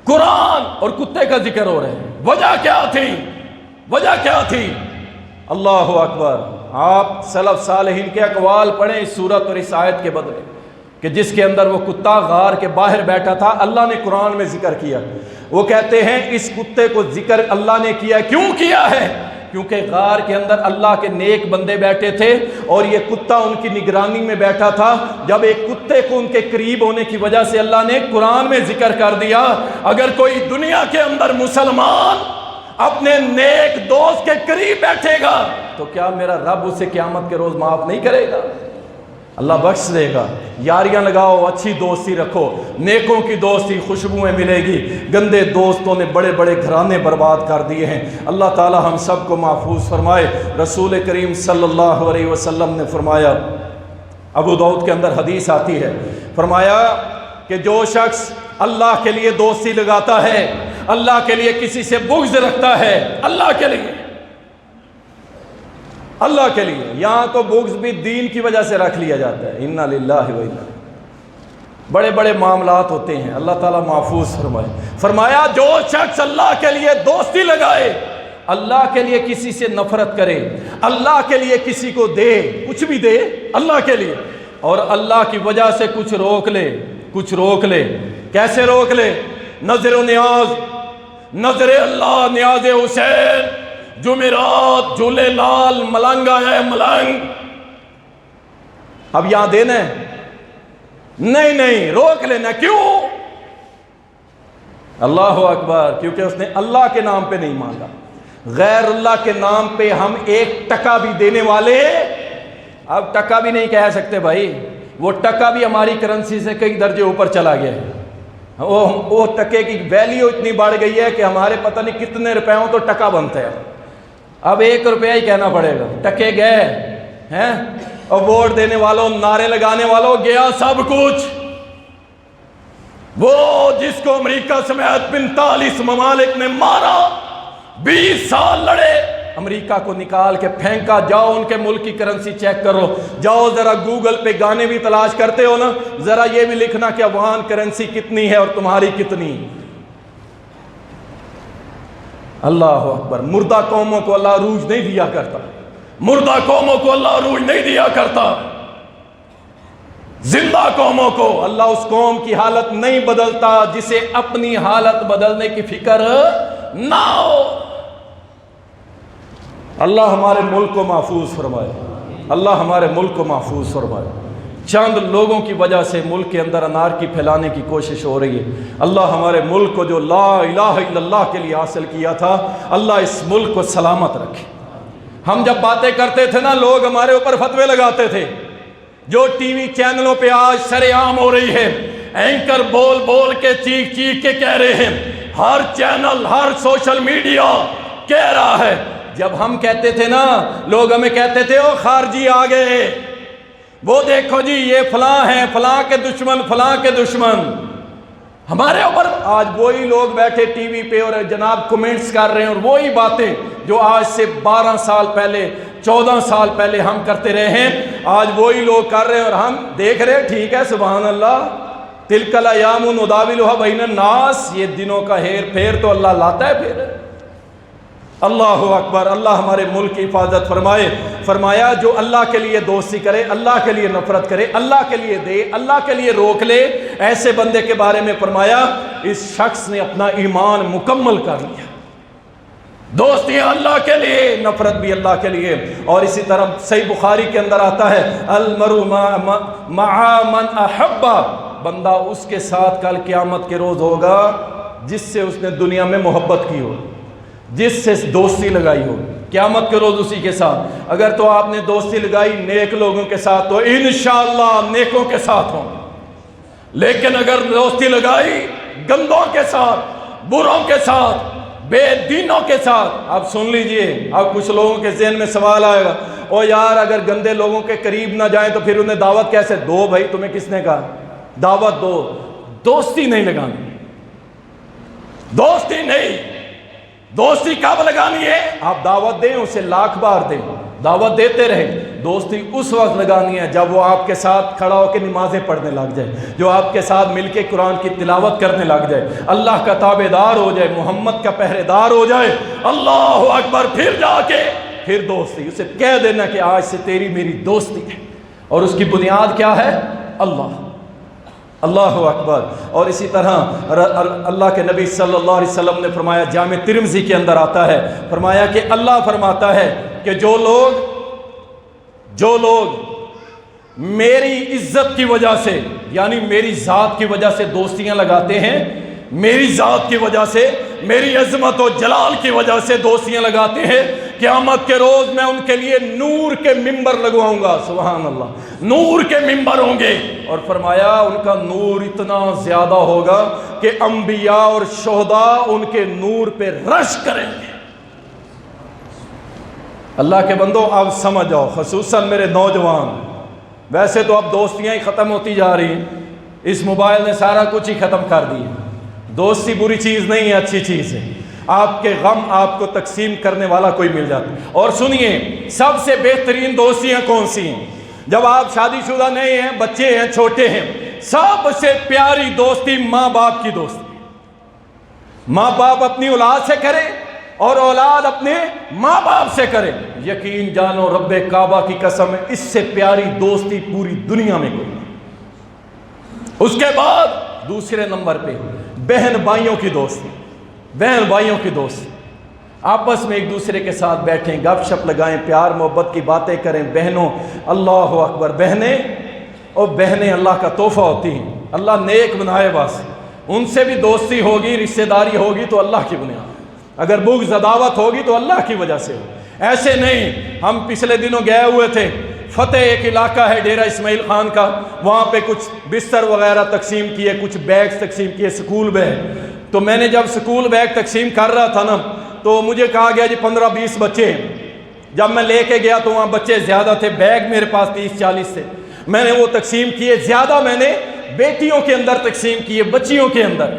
قرآن اور کتے کا ذکر ہو رہے ہیں. وجہ کیا تھی؟ اللہ اکبر. آپ سلف صالحین کے اقوال پڑھیں اس سورت اور اس آیت کے بدلے، کہ جس کے اندر وہ کتا غار کے باہر بیٹھا تھا، اللہ نے قرآن میں ذکر کیا. وہ کہتے ہیں اس کتے کو ذکر اللہ نے کیا. کیوں کیا ہے؟ کیونکہ غار کے اندر اللہ کے نیک بندے بیٹھے تھے اور یہ کتا ان کی نگرانی میں بیٹھا تھا. جب ایک کتے کو ان کے قریب ہونے کی وجہ سے اللہ نے قرآن میں ذکر کر دیا. اگر کوئی دنیا کے اندر مسلمان اپنے نیک دوست کے قریب بیٹھے گا تو کیا میرا رب اسے قیامت کے روز معاف نہیں کرے گا؟ اللہ بخش دے گا. یاریاں لگاؤ، اچھی دوستی رکھو، نیکوں کی دوستی خوشبوئیں ملے گی. گندے دوستوں نے بڑے بڑے گھرانے برباد کر دیے ہیں. اللہ تعالی ہم سب کو محفوظ فرمائے. رسول کریم صلی اللہ علیہ وسلم نے فرمایا، ابو داؤد کے اندر حدیث آتی ہے، فرمایا کہ جو شخص اللہ کے لیے دوستی لگاتا ہے، اللہ کے لیے کسی سے بغض رکھتا ہے، اللہ کے لیے، یہاں تو بغض بھی دین کی وجہ سے رکھ لیا جاتا ہے. انا للہ و انا، بڑے بڑے معاملات ہوتے ہیں. اللہ تعالیٰ محفوظ فرمائے. فرمایا جو شخص اللہ کے لیے دوستی لگائے، اللہ کے لیے کسی سے نفرت کرے، اللہ کے لیے کسی کو دے، کچھ بھی دے اللہ کے لیے، اور اللہ کی وجہ سے کچھ روک لے. کیسے روک لے؟ نظر و نیاز، نظر اللہ، نیاز حسین، جمعرات، جھولے لال، ملنگ ہے ملنگ. اب یہاں دینا ہے؟ نہیں، روک لینا. کیوں؟ اللہ اکبر. کیونکہ اس نے اللہ کے نام پہ نہیں مانگا. غیر اللہ کے نام پہ ہم ایک ٹکا بھی دینے والے، اب ٹکا بھی نہیں کہہ سکتے بھائی. وہ ٹکا بھی ہماری کرنسی سے کئی درجے اوپر چلا گیا ہے. وہ ٹکے کی ویلیو اتنی بڑھ گئی ہے کہ ہمارے پتہ نہیں کتنے روپے ہوں تو ٹکا بنتا ہے. اب 1 روپیہ ہی کہنا پڑے گا. ٹکے گئے ہیں، اور ووٹ دینے والوں، نعرے لگانے والوں، گیا سب کچھ. وہ جس کو امریکہ سمیت 45 ممالک نے مارا، 20 سال لڑے، امریکہ کو نکال کے پھینکا. جاؤ ان کے ملک کی کرنسی چیک کرو. جاؤ ذرا گوگل پہ گانے بھی تلاش کرتے ہو نا، ذرا یہ بھی لکھنا کہ افغان کرنسی کتنی ہے اور تمہاری کتنی. اللہ اکبر. مردہ قوموں کو اللہ عروج نہیں دیا کرتا. مردہ قوموں کو اللہ عروج نہیں دیا کرتا. زندہ قوموں کو اللہ اس قوم کی حالت نہیں بدلتا جسے اپنی حالت بدلنے کی فکر نہ ہو. اللہ ہمارے ملک کو محفوظ فرمائے. اللہ ہمارے ملک کو محفوظ فرمائے. چند لوگوں کی وجہ سے ملک کے اندر انارکی پھیلانے کی کوشش ہو رہی ہے. اللہ ہمارے ملک کو جو لا الہ الا اللہ کے لیے حاصل کیا تھا، اللہ اس ملک کو سلامت رکھے. ہم جب باتیں کرتے تھے نا، لوگ ہمارے اوپر فتوے لگاتے تھے. جو ٹی وی چینلوں پہ آج سر عام ہو رہی ہے، اینکر بول کے چیخ کے کہہ رہے ہیں، ہر چینل، ہر سوشل میڈیا کہہ رہا ہے. جب ہم کہتے تھے نا، لوگ ہمیں کہتے تھے او خارجی آ گئے، وہ دیکھو جی یہ فلاں ہیں، فلاں کے دشمن، فلاں کے دشمن. ہمارے اوپر آج وہی لوگ بیٹھے ٹی وی پہ اور جناب کمنٹس کر رہے ہیں، اور وہی باتیں جو آج سے 12 سال پہلے، 14 سال پہلے ہم کرتے رہے ہیں، آج وہی لوگ کر رہے ہیں اور ہم دیکھ رہے ہیں. ٹھیک ہے، سبحان اللہ. تلک الایام نداولها بین الناس. یہ دنوں کا ہیر پھیر تو اللہ لاتا ہے پھر. اللہ اکبر. اللہ ہمارے ملک کی حفاظت فرمائے. فرمایا جو اللہ کے لیے دوستی کرے، اللہ کے لیے نفرت کرے، اللہ کے لیے دے، اللہ کے لیے روک لے، ایسے بندے کے بارے میں فرمایا اس شخص نے اپنا ایمان مکمل کر لیا. دوستیاں اللہ کے لیے، نفرت بھی اللہ کے لیے. اور اسی طرح صحیح بخاری کے اندر آتا ہے، المرء مع من احب. بندہ اس کے ساتھ کل قیامت کے روز ہوگا جس سے اس نے دنیا میں محبت کی ہو، جس سے دوستی لگائی ہو. قیامت کے روز اسی کے ساتھ. اگر تو آپ نے دوستی لگائی نیک لوگوں کے ساتھ تو انشاءاللہ نیکوں کے ساتھ ہوں. لیکن اگر دوستی لگائی گندوں کے ساتھ، بروں کے ساتھ، بے دینوں کے ساتھ، اب سن لیجئے. اب کچھ لوگوں کے ذہن میں سوال آئے گا، او یار اگر گندے لوگوں کے قریب نہ جائیں تو پھر انہیں دعوت کیسے دو؟ بھائی تمہیں کس نے کہا؟ دعوت دو، دوستی نہیں لگانی، دوستی نہیں، دوستی کب لگانی ہے؟ آپ دعوت دیں، اسے لاکھ بار دیں، دعوت دیتے رہیں۔ دوستی اس وقت لگانی ہے جب وہ آپ کے ساتھ کھڑا ہو کے نمازیں پڑھنے لگ جائے، جو آپ کے ساتھ مل کے قرآن کی تلاوت کرنے لگ جائے، اللہ کا تابع دار ہو جائے، محمد کا پہرے دار ہو جائے، اللہ اکبر، پھر جا کے پھر دوستی، اسے کہہ دینا کہ آج سے تیری میری دوستی ہے، اور اس کی بنیاد کیا ہے؟ اللہ، اللہ اکبر۔ اور اسی طرح اللہ کے نبی صلی اللہ علیہ وسلم نے فرمایا، جامع ترمذی کے اندر آتا ہے، فرمایا کہ اللہ فرماتا ہے کہ جو لوگ میری عزت کی وجہ سے، یعنی میری ذات کی وجہ سے دوستیاں لگاتے ہیں، میری ذات کی وجہ سے، میری عظمت و جلال کی وجہ سے دوستیاں لگاتے ہیں، قیامت کے روز میں ان کے لیے نور کے ممبر لگواؤں گا، سبحان اللہ، نور کے ممبر ہوں گے، اور فرمایا ان کا نور اتنا زیادہ ہوگا کہ انبیاء اور شہداء ان کے نور پہ رش کریں گے۔ اللہ کے بندو اب سمجھ جاؤ، خصوصاً میرے نوجوان، ویسے تو اب دوستیاں ہی ختم ہوتی جا رہی ہیں، اس موبائل نے سارا کچھ ہی ختم کر دیا۔ دوستی بری چیز نہیں ہے، اچھی چیز ہے، آپ کے غم آپ کو تقسیم کرنے والا کوئی مل جاتا ہے۔ اور سنیے، سب سے بہترین دوستیاں کون سی ہیں؟ جب آپ شادی شدہ نہیں ہیں، بچے ہیں، چھوٹے ہیں، سب سے پیاری دوستی ماں باپ کی دوستی، ماں باپ اپنی اولاد سے کرے اور اولاد اپنے ماں باپ سے کرے، یقین جانو رب کعبہ کی قسم ہے، اس سے پیاری دوستی پوری دنیا میں کوئی نہیں۔ اس کے بعد دوسرے نمبر پہ بہن بھائیوں کی دوستی، بہن بھائیوں کی دوستی، آپس میں ایک دوسرے کے ساتھ بیٹھیں، گپ شپ لگائیں، پیار محبت کی باتیں کریں۔ بہنوں، اللہ اکبر، بہنیں اللہ کا تحفہ ہوتی ہیں، اللہ نیک بنائے، بس ان سے بھی دوستی ہوگی، رشتہ داری ہوگی تو اللہ کی بنیاد، اگر بغض عداوت ہوگی تو اللہ کی وجہ سے ہو، ایسے نہیں۔ ہم پچھلے دنوں گئے ہوئے تھے فتح، ایک علاقہ ہے ڈیرہ اسماعیل خان کا، وہاں پہ کچھ بستر وغیرہ تقسیم کیے، کچھ بیگز تقسیم کیے، سکول بیگ۔ تو میں نے جب سکول بیگ تقسیم کر رہا تھا نا، تو مجھے کہا گیا جی 15-20 بچے ہیں۔ جب میں لے کے گیا تو وہاں بچے زیادہ تھے، بیگ میرے پاس 30-40 تھے، میں نے وہ تقسیم کیے، زیادہ میں نے بیٹیوں کے اندر تقسیم کیے، بچیوں کے اندر۔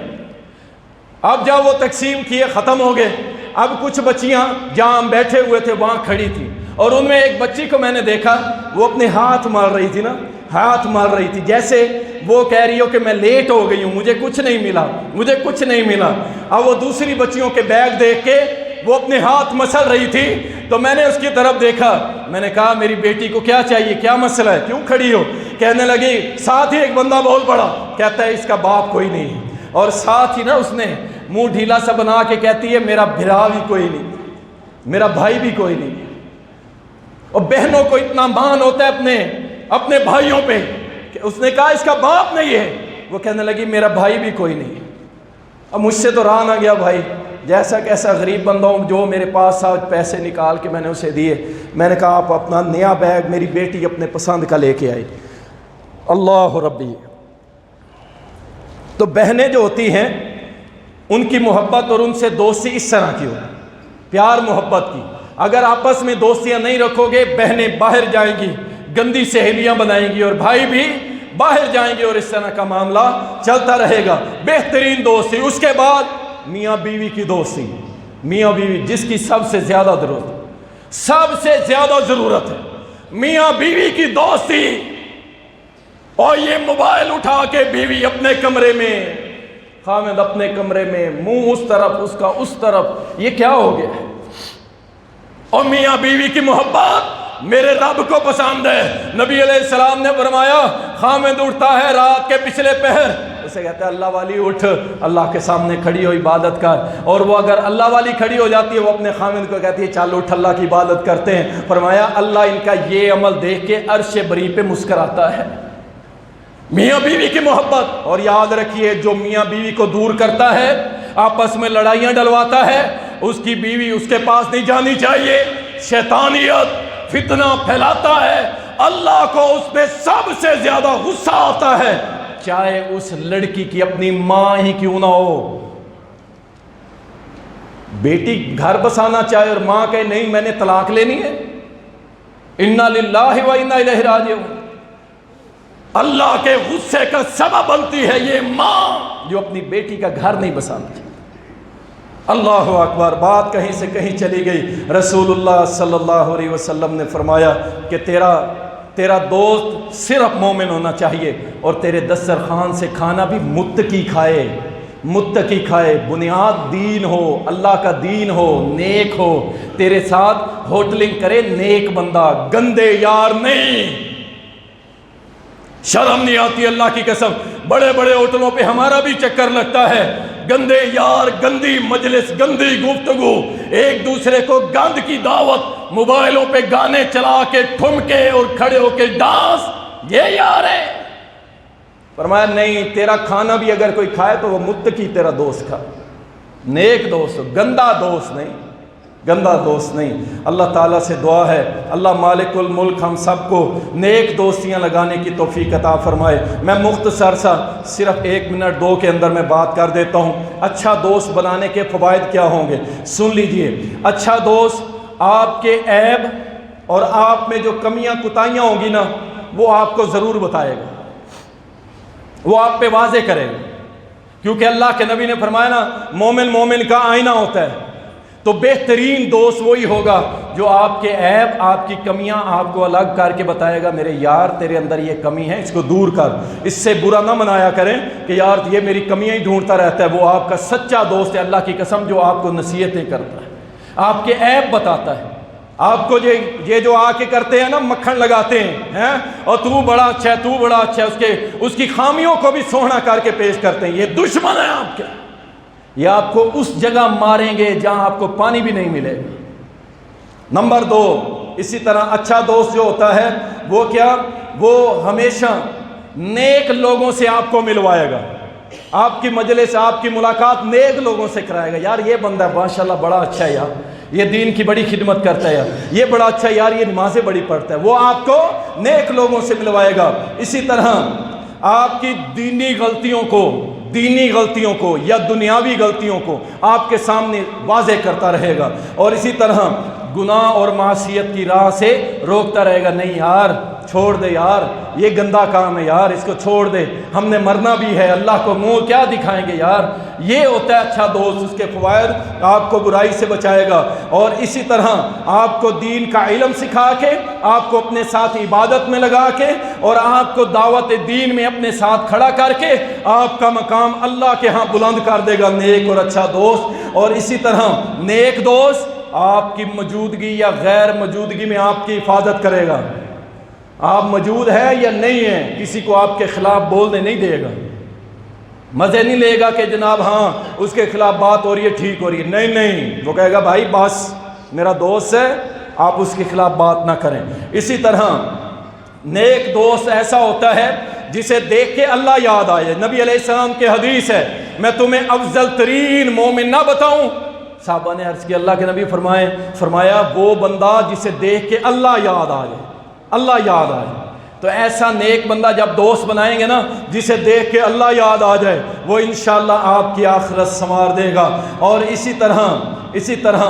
اب جب وہ تقسیم کیے ختم ہو گئے، اب کچھ بچیاں جہاں ہم بیٹھے ہوئے تھے وہاں کھڑی تھی، اور ان میں ایک بچی کو میں نے دیکھا، وہ اپنے ہاتھ مار رہی تھی نا، ہاتھ مار رہی تھی، جیسے وہ کہہ رہی ہو کہ میں لیٹ ہو گئی ہوں، مجھے کچھ نہیں ملا، مجھے کچھ نہیں ملا۔ اب وہ دوسری بچیوں کے بیگ دیکھ کے وہ اپنے ہاتھ مسل رہی تھی، تو میں نے اس کی طرف دیکھا، میں نے کہا میری بیٹی کو کیا چاہیے، کیا مسئلہ ہے، کیوں کھڑی ہو؟ کہنے لگی، ساتھ ہی ایک بندہ بول پڑا، کہتا ہے اس کا باپ کوئی نہیں ہے، اور ساتھ ہی نا اس نے منہ ڈھیلا سا بنا کے کہتی ہے میرا بھرا بھی کوئی نہیں، میرا بھائی بھی کوئی نہیں۔ اور بہنوں کو اتنا مان ہوتا ہے اپنے بھائیوں پہ کہ اس نے کہا اس کا باپ نہیں ہے، وہ کہنے لگی میرا بھائی بھی کوئی نہیں۔ اب مجھ سے تو رہا نہ گیا بھائی، جیسا کیسا غریب بندہ ہوں، جو میرے پاس آج پیسے نکال کے میں نے اسے دیے، میں نے کہا آپ اپنا نیا بیگ میری بیٹی اپنے پسند کا لے کے آئی، اللہ ربی۔ تو بہنیں جو ہوتی ہیں ان کی محبت اور ان سے دوستی اس طرح کی ہو، پیار محبت کی۔ اگر آپس میں دوستیاں نہیں رکھو گے، بہنیں باہر جائیں گی، گندی سہیلیاں بنائیں گی، اور بھائی بھی باہر جائیں گے، اور اس طرح کا معاملہ چلتا رہے گا۔ بہترین دوستی، اس کے بعد میاں بیوی کی دوستی، میاں بیوی جس کی سب سے زیادہ ضرورت ہے، سب سے زیادہ ضرورت ہے میاں بیوی کی دوستی۔ اور یہ موبائل اٹھا کے بیوی اپنے کمرے میں، خامد اپنے کمرے میں، منہ اس طرف، اس کا اس طرف، یہ کیا ہو گیا ہے؟ اور میاں بیوی کی محبت میرے رب کو پسند ہے۔ نبی علیہ السلام نے فرمایا، خامد اٹھتا ہے رات کے پچھلے پہر، اسے کہتا ہے اللہ والی اٹھ، اللہ کے سامنے کھڑی ہو عبادت کر، اور وہ اگر اللہ والی کھڑی ہو جاتی ہے، وہ اپنے خامد کو کہتی ہے چل اٹھ اللہ کی عبادت کرتے ہیں۔ فرمایا اللہ ان کا یہ عمل دیکھ کے عرش بری پہ مسکراتا ہے۔ میاں بیوی کی محبت، اور یاد رکھیے جو میاں بیوی کو دور کرتا ہے، آپس میں لڑائیاں ڈلواتا ہے، اس کی بیوی اس کے پاس نہیں جانی چاہیے، شیطانیت فتنہ پھیلاتا ہے، اللہ کو اس پہ سب سے زیادہ غصہ آتا ہے، چاہے اس لڑکی کی اپنی ماں ہی کیوں نہ ہو۔ بیٹی گھر بسانا چاہے اور ماں کہے نہیں میں نے طلاق لینی ہے، انا للہ و انا الیہ راجعون۔ اللہ کے غصے کا سبب بنتی ہے یہ ماں جو اپنی بیٹی کا گھر نہیں بسانا چاہتی۔ اللہ اکبر، بات کہیں سے کہیں چلی گئی۔ رسول اللہ صلی اللہ علیہ وسلم نے فرمایا کہ تیرا دوست صرف مومن ہونا چاہیے، اور تیرے دسترخوان سے کھانا بھی متقی کھائے، بنیاد دین ہو، اللہ کا دین ہو، نیک ہو، تیرے ساتھ ہوٹلنگ کرے نیک بندہ، گندے یار نہیں۔ شرم نہیں آتی اللہ کی قسم، بڑے بڑے ہوٹلوں پہ ہمارا بھی چکر لگتا ہے، گندے یار، گندی مجلس، گندی گفتگو، ایک دوسرے کو گند کی دعوت، موبائلوں پہ گانے چلا کے ٹھمکے اور کھڑے ہو کے ڈانس، یہ یار ہے۔ فرمایا نہیں، تیرا کھانا بھی اگر کوئی کھائے تو وہ متقی تیرا دوست کھا، نیک دوست، گندا دوست نہیں۔ اللہ تعالیٰ سے دعا ہے اللہ مالک الملک ہم سب کو نیک دوستیاں لگانے کی توفیق عطا فرمائے۔ میں مختصر سا صرف 1 منٹ 2 کے اندر میں بات کر دیتا ہوں۔ اچھا دوست بنانے کے فوائد کیا ہوں گے، سن لیجئے۔ اچھا دوست آپ کے عیب اور آپ میں جو کمیاں کوتاہیاں ہوں گی نا، وہ آپ کو ضرور بتائے گا، وہ آپ پہ واضح کرے گا، کیونکہ اللہ کے نبی نے فرمایا نا مومن کا آئینہ ہوتا ہے۔ تو بہترین دوست وہی ہوگا جو آپ کے عیب، آپ کی کمیاں آپ کو الگ کر کے بتائے گا، میرے یار تیرے اندر یہ کمی ہے، اس کو دور کر، اس سے برا نہ منایا کریں کہ یار یہ میری کمیاں ہی ڈھونڈتا رہتا ہے۔ وہ آپ کا سچا دوست ہے اللہ کی قسم، جو آپ کو نصیحتیں کرتا ہے، آپ کے عیب بتاتا ہے۔ آپ کو یہ جو آ کے کرتے ہیں نا، مکھن لگاتے ہیں اور تو بڑا اچھا ہے، اس کی خامیوں کو بھی سونا کر کے پیش کرتے ہیں، یہ دشمن ہے آپ کے، یہ آپ کو اس جگہ ماریں گے جہاں آپ کو پانی بھی نہیں ملے گا۔ نمبر 2، اسی طرح اچھا دوست جو ہوتا ہے وہ کیا، وہ ہمیشہ نیک لوگوں سے آپ کو ملوائے گا، آپ کی مجلس، آپ کی ملاقات نیک لوگوں سے کرائے گا۔ یار یہ بندہ ماشاءاللہ بڑا اچھا ہے یار، یہ دین کی بڑی خدمت کرتا ہے یار، یہ بڑا اچھا ہے یار، یہ نمازیں بڑی پڑھتا ہے، وہ آپ کو نیک لوگوں سے ملوائے گا۔ اسی طرح آپ کی دینی غلطیوں کو یا دنیاوی غلطیوں کو آپ کے سامنے واضح کرتا رہے گا، اور اسی طرح گناہ اور معصیت کی راہ سے روکتا رہے گا۔ نہیں یار چھوڑ دے یار، یہ گندا کام ہے یار، اس کو چھوڑ دے، ہم نے مرنا بھی ہے، اللہ کو منہ کیا دکھائیں گے یار۔ یہ ہوتا ہے اچھا دوست، اس کے فوائد، آپ کو برائی سے بچائے گا، اور اسی طرح آپ کو دین کا علم سکھا کے، آپ کو اپنے ساتھ عبادت میں لگا کے، اور آپ کو دعوت دین میں اپنے ساتھ کھڑا کر کے آپ کا مقام اللہ کے ہاں بلند کر دے گا، نیک اور اچھا دوست۔ اور اسی طرح نیک دوست آپ کی موجودگی یا غیر موجودگی میں آپ کی حفاظت کرے گا، آپ موجود ہے یا نہیں ہے، کسی کو آپ کے خلاف بولنے نہیں دے گا، مزے نہیں لے گا کہ جناب ہاں اس کے خلاف بات ہو رہی ہے، ٹھیک ہو رہی ہے، نہیں، وہ کہے گا بھائی بس میرا دوست ہے، آپ اس کے خلاف بات نہ کریں۔ اسی طرح نیک دوست ایسا ہوتا ہے جسے دیکھ کے اللہ یاد آئے۔ نبی علیہ السلام کی حدیث ہے، میں تمہیں افضل ترین مومن نہ بتاؤں؟ صحابہ نے عرض کی اللہ کے نبی فرمایا وہ بندہ جسے دیکھ کے اللہ یاد آئے۔ تو ایسا نیک بندہ جب دوست بنائیں گے نا، جسے دیکھ کے اللہ یاد آ جائے، وہ انشاءاللہ آپ کی آخرت سنوار دے گا۔ اور اسی طرح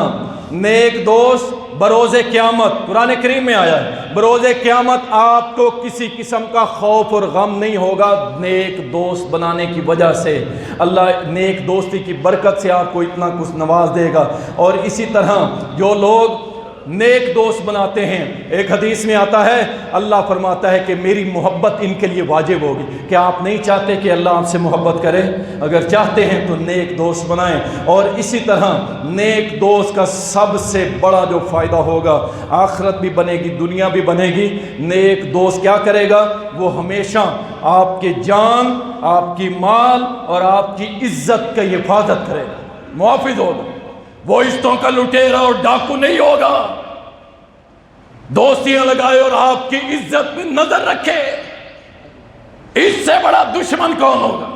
نیک دوست بروز قیامت، قرآن کریم میں آیا ہے، بروز قیامت آپ کو کسی قسم کا خوف اور غم نہیں ہوگا، نیک دوست بنانے کی وجہ سے اللہ نیک دوستی کی برکت سے آپ کو اتنا کچھ نواز دے گا۔ اور اسی طرح جو لوگ نیک دوست بناتے ہیں، ایک حدیث میں آتا ہے اللہ فرماتا ہے کہ میری محبت ان کے لیے واجب ہوگی۔ کہ آپ نہیں چاہتے کہ اللہ آپ سے محبت کرے؟ اگر چاہتے ہیں تو نیک دوست بنائیں۔ اور اسی طرح نیک دوست کا سب سے بڑا جو فائدہ ہوگا، آخرت بھی بنے گی، دنیا بھی بنے گی، نیک دوست کیا کرے گا؟ وہ ہمیشہ آپ کے جان، آپ کی مال اور آپ کی عزت کی حفاظت کرے گا، محافظ ہوگا، وہ عزتوں کا لٹیرا اور ڈاکو نہیں ہوگا۔ دوستیاں لگائے اور آپ کی عزت میں نظر رکھے، اس سے بڑا دشمن کون ہوگا؟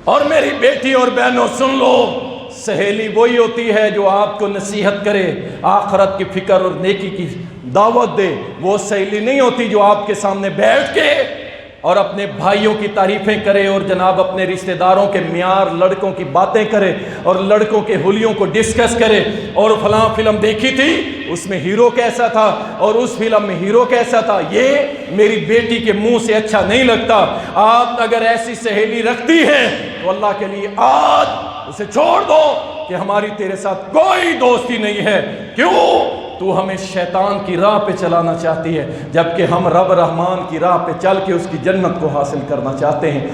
اور میری بیٹی اور بہنوں سن لو، سہیلی وہی ہوتی ہے جو آپ کو نصیحت کرے، آخرت کی فکر اور نیکی کی دعوت دے۔ وہ سہیلی نہیں ہوتی جو آپ کے سامنے بیٹھ کے اور اپنے بھائیوں کی تعریفیں کرے اور جناب اپنے رشتہ داروں کے معیار لڑکوں کی باتیں کرے اور لڑکوں کے حلیوں کو ڈسکس کرے، اور فلاں فلم دیکھی تھی اس میں ہیرو کیسا تھا اور اس فلم میں ہیرو کیسا تھا، یہ میری بیٹی کے منہ سے اچھا نہیں لگتا۔ آپ اگر ایسی سہیلی رکھتی ہیں تو اللہ کے لیے آج اسے چھوڑ دو کہ ہماری تیرے ساتھ کوئی دوستی نہیں ہے۔ کیوں؟ تو ہمیں شیطان کی راہ پہ چلانا چاہتی ہے، جبکہ ہم رب رحمان کی راہ پہ چل کے اس کی جنت کو حاصل کرنا چاہتے ہیں۔